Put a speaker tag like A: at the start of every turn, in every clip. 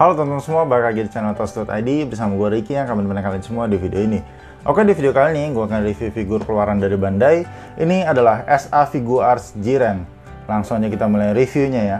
A: Halo teman-teman semua, balik lagi di channel Tos.id bersama gue Ricky yang akan menemani kalian semua di video ini. Oke, di video kali ini gue akan review figur keluaran dari Bandai. Ini adalah SA Figuarts Jiren. Langsung aja kita mulai reviewnya ya.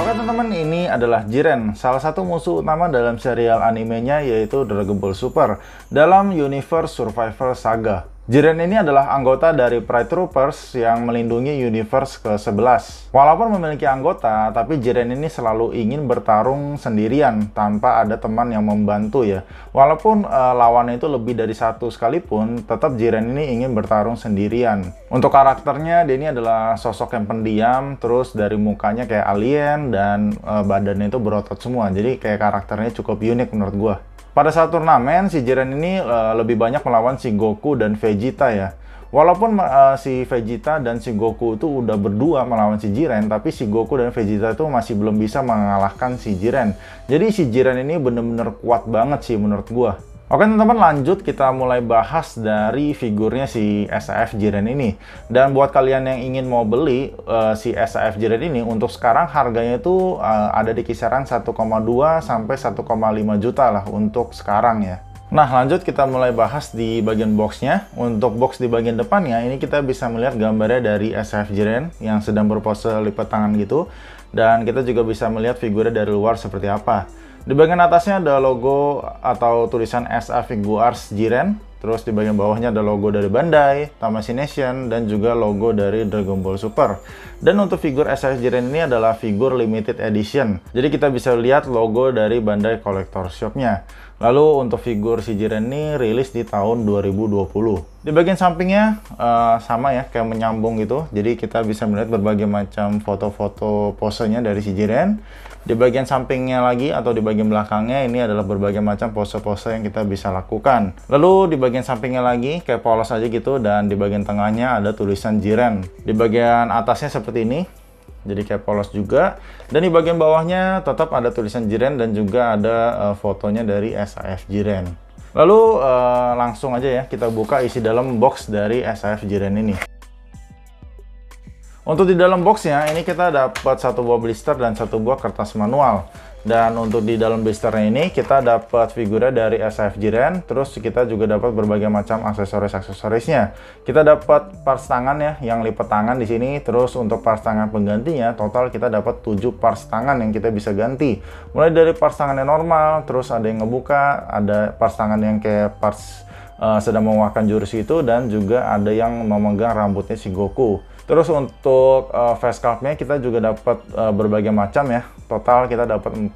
A: Oke teman-teman, ini adalah Jiren, salah satu musuh utama dalam serial animenya yaitu Dragon Ball Super dalam Universe Survivor Saga. Jiren ini adalah anggota dari Pride Troopers yang melindungi Universe ke-11. Walaupun memiliki anggota, tapi Jiren ini selalu ingin bertarung sendirian tanpa ada teman yang membantu ya. Walaupun lawannya itu lebih dari satu sekalipun, tetap Jiren ini ingin bertarung sendirian. Untuk karakternya, dia ini adalah sosok yang pendiam, terus dari mukanya kayak alien dan badannya itu berotot semua. Jadi kayak karakternya cukup unik menurut gua. Pada saat turnamen, si Jiren ini lebih banyak melawan si Goku dan Vegeta ya. Walaupun si Vegeta dan si Goku itu udah berdua melawan si Jiren, tapi si Goku dan Vegeta itu masih belum bisa mengalahkan si Jiren. Jadi si Jiren ini bener-bener kuat banget sih menurut gua. Oke teman-teman, lanjut kita mulai bahas dari figurnya si SAF Jiren ini. Dan buat kalian yang ingin mau beli si SAF Jiren ini, untuk sekarang harganya itu ada di kisaran 1,2 sampai 1,5 juta lah untuk sekarang ya. Nah lanjut kita mulai bahas di bagian boxnya. Untuk box di bagian depannya ini kita bisa melihat gambarnya dari SAF Jiren yang sedang berpose lipat tangan gitu. Dan kita juga bisa melihat figurnya dari luar seperti apa. Di bagian atasnya ada logo atau tulisan SA Figuarts Jiren. Terus di bagian bawahnya ada logo dari Bandai, Tamashii Nation, dan juga logo dari Dragon Ball Super. Dan untuk figur SA Jiren ini adalah figur limited edition. Jadi kita bisa lihat logo dari Bandai Collector Shop-nya. Lalu untuk figur si Jiren ini rilis di tahun 2020. Di bagian sampingnya sama ya, kayak menyambung gitu. Jadi kita bisa melihat berbagai macam foto-foto posenya dari si Jiren. Di bagian sampingnya lagi atau di bagian belakangnya ini adalah berbagai macam pose-pose yang kita bisa lakukan. Lalu di bagian sampingnya lagi kayak polos aja gitu, dan di bagian tengahnya ada tulisan Jiren. Di bagian atasnya seperti ini, jadi kayak polos juga. Dan di bagian bawahnya tetap ada tulisan Jiren dan juga ada fotonya dari SAF Jiren. Lalu langsung aja ya kita buka isi dalam box dari SAF Jiren ini. Untuk di dalam boxnya ini kita dapat satu buah blister dan satu buah kertas manual. Dan untuk di dalam blisternya ini kita dapat figurnya dari SAF Jiren. Terus kita juga dapat berbagai macam aksesorisnya. Kita dapat parts tangan ya, yang lipat tangan di sini. Terus untuk parts tangan penggantinya total kita dapat 7 parts tangan yang kita bisa ganti. Mulai dari parts tangan yang normal, terus ada yang ngebuka, ada parts tangan yang kayak parts sedang mengeluarkan jurus itu, dan juga ada yang memegang rambutnya si Goku. Terus untuk face sculpt-nya kita juga dapat berbagai macam ya. Total kita dapat 4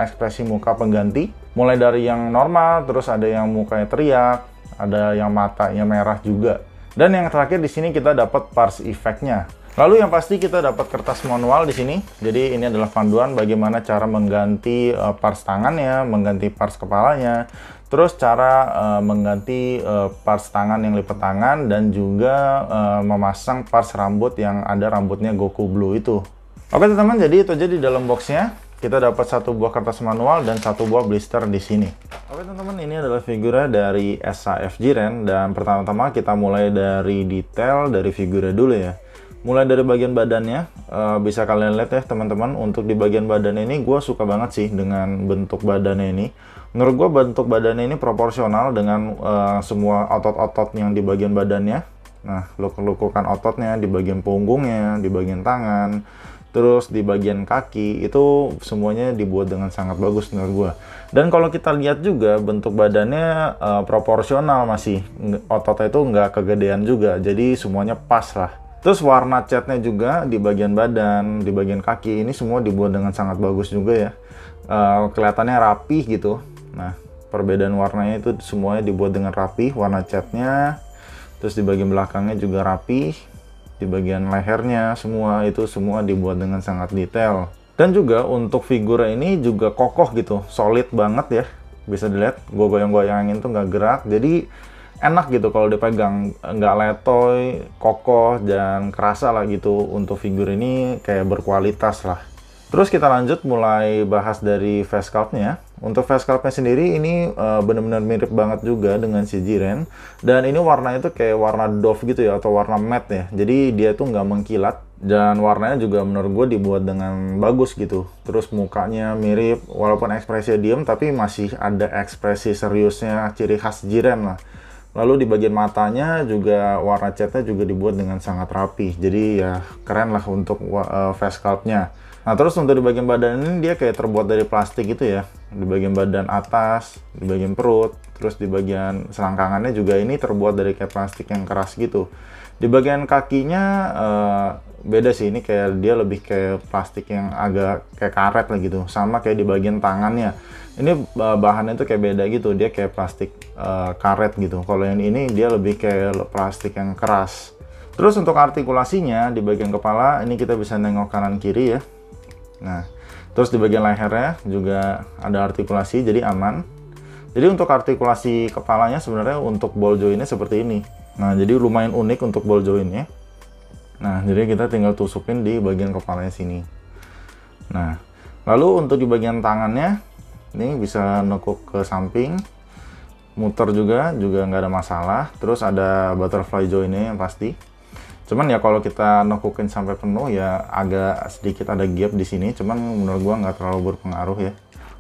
A: ekspresi muka pengganti. Mulai dari yang normal, terus ada yang mukanya teriak, ada yang matanya merah juga. Dan yang terakhir di sini kita dapat parts effect-nya. Lalu yang pasti kita dapat kertas manual di sini. Jadi ini adalah panduan bagaimana cara mengganti parts tangannya, mengganti parts kepalanya, terus cara mengganti parts tangan yang lipat tangan, dan juga memasang parts rambut yang ada rambutnya Goku Blue itu. Oke teman-teman, jadi itu aja di dalam boxnya. Kita dapat satu buah kertas manual dan satu buah blister di sini. Oke teman-teman, ini adalah figurnya dari SAF Jiren. Dan pertama-tama kita mulai dari detail dari figurnya dulu ya. Mulai dari bagian badannya, bisa kalian lihat ya teman-teman. Untuk di bagian badan ini gue suka banget sih dengan bentuk badannya ini. Menurut gue bentuk badannya ini proporsional dengan semua otot-otot yang di bagian badannya. Nah, lekukan ototnya di bagian punggungnya, di bagian tangan, terus di bagian kaki, itu semuanya dibuat dengan sangat bagus menurut gue. Dan kalau kita lihat juga bentuk badannya proporsional masih, ototnya itu nggak kegedean juga, jadi semuanya pas lah. Terus warna catnya juga di bagian badan, di bagian kaki, ini semua dibuat dengan sangat bagus juga ya. Kelihatannya rapi gitu. Nah, perbedaan warnanya itu semuanya dibuat dengan rapi, warna catnya. Terus di bagian belakangnya juga rapi. Di di bagian lehernya, semua itu semua dibuat dengan sangat detail. Dan juga untuk figur ini juga kokoh gitu, solid banget ya. Bisa dilihat, gue goyang-goyangin tuh nggak gerak, jadi enak gitu kalau dipegang, nggak letoy, kokoh, dan kerasa lah gitu. Untuk figur ini kayak berkualitas lah. Terus kita lanjut mulai bahas dari face sculpt-nya. Untuk face sculpt-nya sendiri ini benar-benar mirip banget juga dengan si Jiren. Dan ini warnanya itu kayak warna doff gitu ya, atau warna matte ya. Jadi dia tuh nggak mengkilat. Dan warnanya juga menurut gue dibuat dengan bagus gitu. Terus mukanya mirip, walaupun ekspresinya diem, tapi masih ada ekspresi seriusnya, ciri khas Jiren lah. Lalu di bagian matanya juga warna catnya juga dibuat dengan sangat rapi. Jadi ya keren lah untuk face sculpt-nya. Nah, terus untuk di bagian badan ini dia kayak terbuat dari plastik gitu ya. Di bagian badan atas, di bagian perut, terus di bagian selangkangannya juga ini terbuat dari kayak plastik yang keras gitu. Di bagian kakinya beda sih, ini kayak dia lebih kayak plastik yang agak kayak karet lah gitu. Sama kayak di bagian tangannya. Ini bahannya tuh kayak beda gitu, dia kayak plastik karet gitu. Kalau yang ini dia lebih kayak plastik yang keras. Terus untuk artikulasinya di bagian kepala ini kita bisa nengok kanan kiri ya. Nah, terus di bagian lehernya juga ada artikulasi, jadi aman. Jadi untuk artikulasi kepalanya sebenarnya untuk ball jointnya seperti ini. Nah, jadi lumayan unik untuk ball jointnya. Nah, jadi kita tinggal tusukin di bagian kepalanya sini. Nah, lalu untuk di bagian tangannya, ini bisa nekuk ke samping, muter juga nggak ada masalah. Terus ada butterfly jointnya yang pasti. Cuman ya kalau kita nekukin sampai penuh ya agak sedikit ada gap di sini. Cuman menurut gua nggak terlalu berpengaruh ya.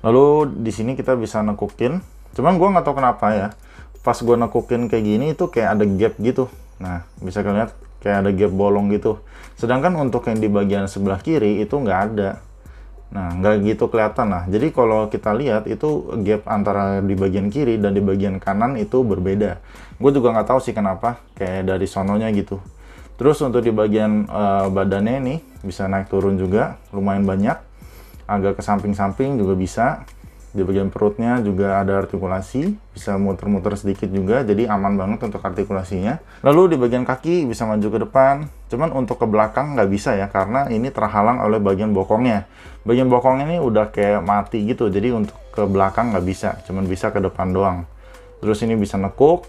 A: Lalu di sini kita bisa nekukin. Cuman gua nggak tahu kenapa ya. Pas gua nekukin kayak gini itu kayak ada gap gitu. Nah, bisa kalian lihat kayak ada gap bolong gitu. Sedangkan untuk yang di bagian sebelah kiri itu nggak ada. Nah, nggak gitu kelihatan lah. Jadi kalau kita lihat itu gap antara di bagian kiri dan di bagian kanan itu berbeda. Gue juga nggak tahu sih kenapa. Kayak dari sononya gitu. Terus untuk di bagian badannya ini bisa naik turun juga, lumayan banyak. Agak ke samping-samping juga bisa. Di bagian perutnya juga ada artikulasi, bisa muter-muter sedikit juga, jadi aman banget untuk artikulasinya. Lalu di bagian kaki bisa maju ke depan, cuman untuk ke belakang nggak bisa ya, karena ini terhalang oleh bagian bokongnya. Bagian bokong ini udah kayak mati gitu, jadi untuk ke belakang nggak bisa, cuman bisa ke depan doang. Terus ini bisa nekuk.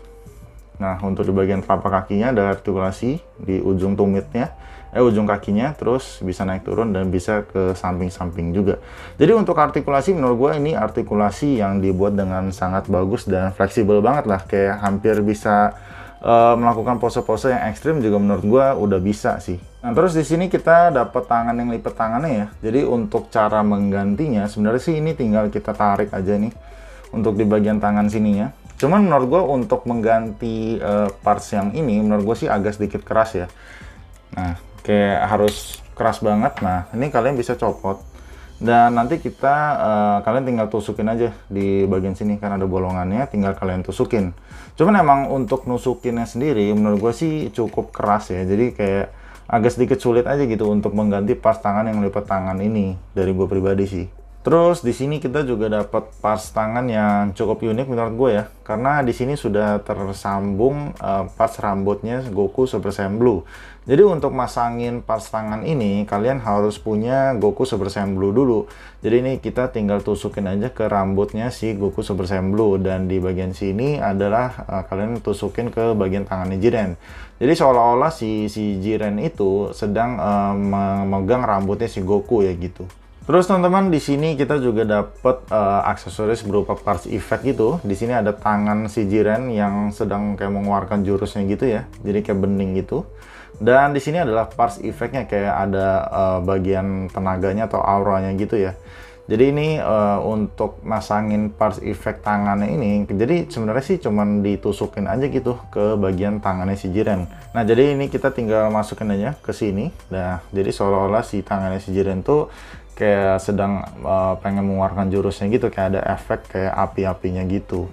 A: Nah, untuk di bagian telapak kakinya ada artikulasi di ujung tumitnya, ujung kakinya, terus bisa naik turun dan bisa ke samping-samping juga. Jadi untuk artikulasi menurut gue ini artikulasi yang dibuat dengan sangat bagus dan fleksibel banget lah, kayak hampir bisa melakukan pose-pose yang ekstrim juga menurut gue udah bisa sih. Nah, terus di sini kita dapat tangan yang lipat tangannya ya. Jadi untuk cara menggantinya sebenarnya sih ini tinggal kita tarik aja nih untuk di bagian tangan sininya. Cuman menurut gue untuk mengganti parts yang ini menurut gue sih agak sedikit keras ya. Nah, kayak harus keras banget. Nah, ini kalian bisa copot dan nanti kita kalian tinggal tusukin aja di bagian sini kan ada bolongannya, tinggal kalian tusukin. Cuman emang untuk nusukinnya sendiri menurut gue sih cukup keras ya. Jadi kayak agak sedikit sulit aja gitu untuk mengganti parts tangan yang lipat tangan ini dari gue pribadi sih. Terus di sini kita juga dapat parts tangan yang cukup unik menurut gue ya, karena di sini sudah tersambung parts rambutnya Goku Super Saiyan Blue. Jadi untuk masangin parts tangan ini kalian harus punya Goku Super Saiyan Blue dulu. Jadi ini kita tinggal tusukin aja ke rambutnya si Goku Super Saiyan Blue, dan di bagian sini adalah kalian tusukin ke bagian tangannya Jiren. Jadi seolah-olah si Jiren itu sedang memegang rambutnya si Goku ya gitu. Terus teman-teman di sini kita juga dapat aksesoris berupa parts effect gitu. Di sini ada tangan si Jiren yang sedang kayak mengeluarkan jurusnya gitu ya. Jadi kayak bening gitu. Dan di sini adalah parts effectnya kayak ada bagian tenaganya atau auranya gitu ya. Jadi ini untuk masangin parts effect tangannya ini, jadi sebenarnya sih cuman ditusukin aja gitu ke bagian tangannya si Jiren. Nah, jadi ini kita tinggal masukin aja ke sini. Nah, jadi seolah-olah si tangannya si Jiren tuh kayak sedang pengen mengeluarkan jurusnya gitu, kayak ada efek kayak api-apinya gitu.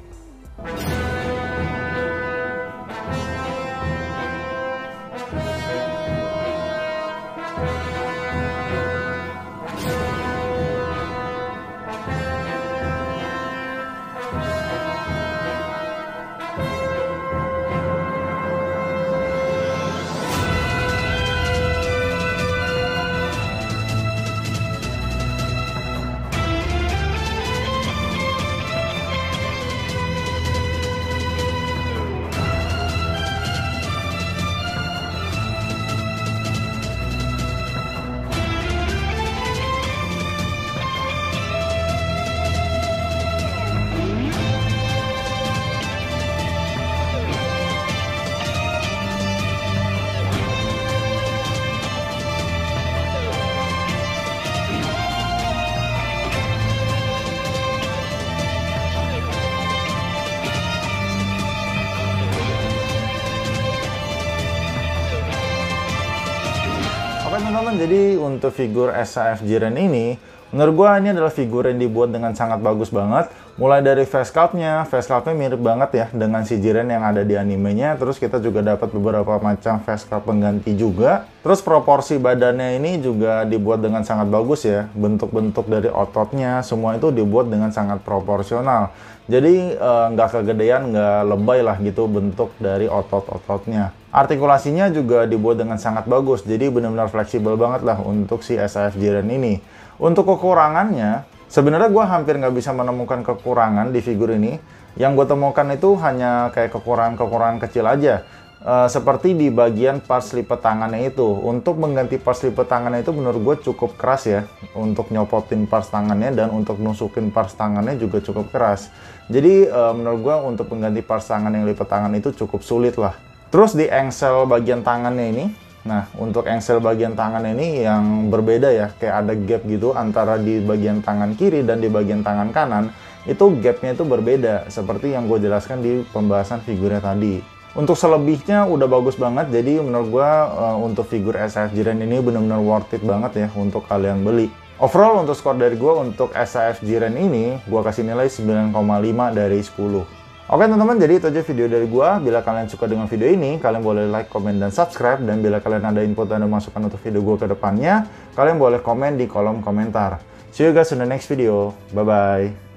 A: jadi untuk figur SAF Jiren ini, menurut gua ini adalah figur yang dibuat dengan sangat bagus banget. Mulai dari face sculpt-nya mirip banget ya dengan si Jiren yang ada di animenya. Terus kita juga dapat beberapa macam face sculpt pengganti juga. Terus proporsi badannya ini juga dibuat dengan sangat bagus ya. Bentuk-bentuk dari ototnya semua itu dibuat dengan sangat proporsional. Jadi nggak kegedean, nggak lebay lah gitu bentuk dari otot-ototnya. Artikulasinya juga dibuat dengan sangat bagus. Jadi benar-benar fleksibel banget lah untuk si SAF Jiren ini. Untuk kekurangannya, sebenarnya gue hampir nggak bisa menemukan kekurangan di figur ini. Yang gue temukan itu hanya kayak kekurangan-kekurangan kecil aja. Seperti di bagian parts lipat tangannya itu. Untuk mengganti parts lipat tangannya itu menurut gue cukup keras ya. Untuk nyopotin parts tangannya dan untuk nusukin parts tangannya juga cukup keras. Jadi menurut gue untuk mengganti parts tangan yang lipat tangan itu cukup sulit lah. Terus di engsel bagian tangannya ini, nah untuk engsel bagian tangan ini yang berbeda ya, kayak ada gap gitu antara di bagian tangan kiri dan di bagian tangan kanan. Itu gapnya itu berbeda, seperti yang gue jelaskan di pembahasan figurnya tadi. Untuk selebihnya udah bagus banget, jadi menurut gue untuk figur SAF Jiren ini benar-benar worth it banget ya untuk kalian beli. Overall untuk skor dari gue untuk SAF Jiren ini, gue kasih nilai 9,5 dari 10. Oke teman-teman, jadi itu aja video dari gua. Bila kalian suka dengan video ini, kalian boleh like, komen, dan subscribe. Dan bila kalian ada input dan masukan untuk video gua ke depannya, kalian boleh komen di kolom komentar. See you guys in the next video. Bye-bye.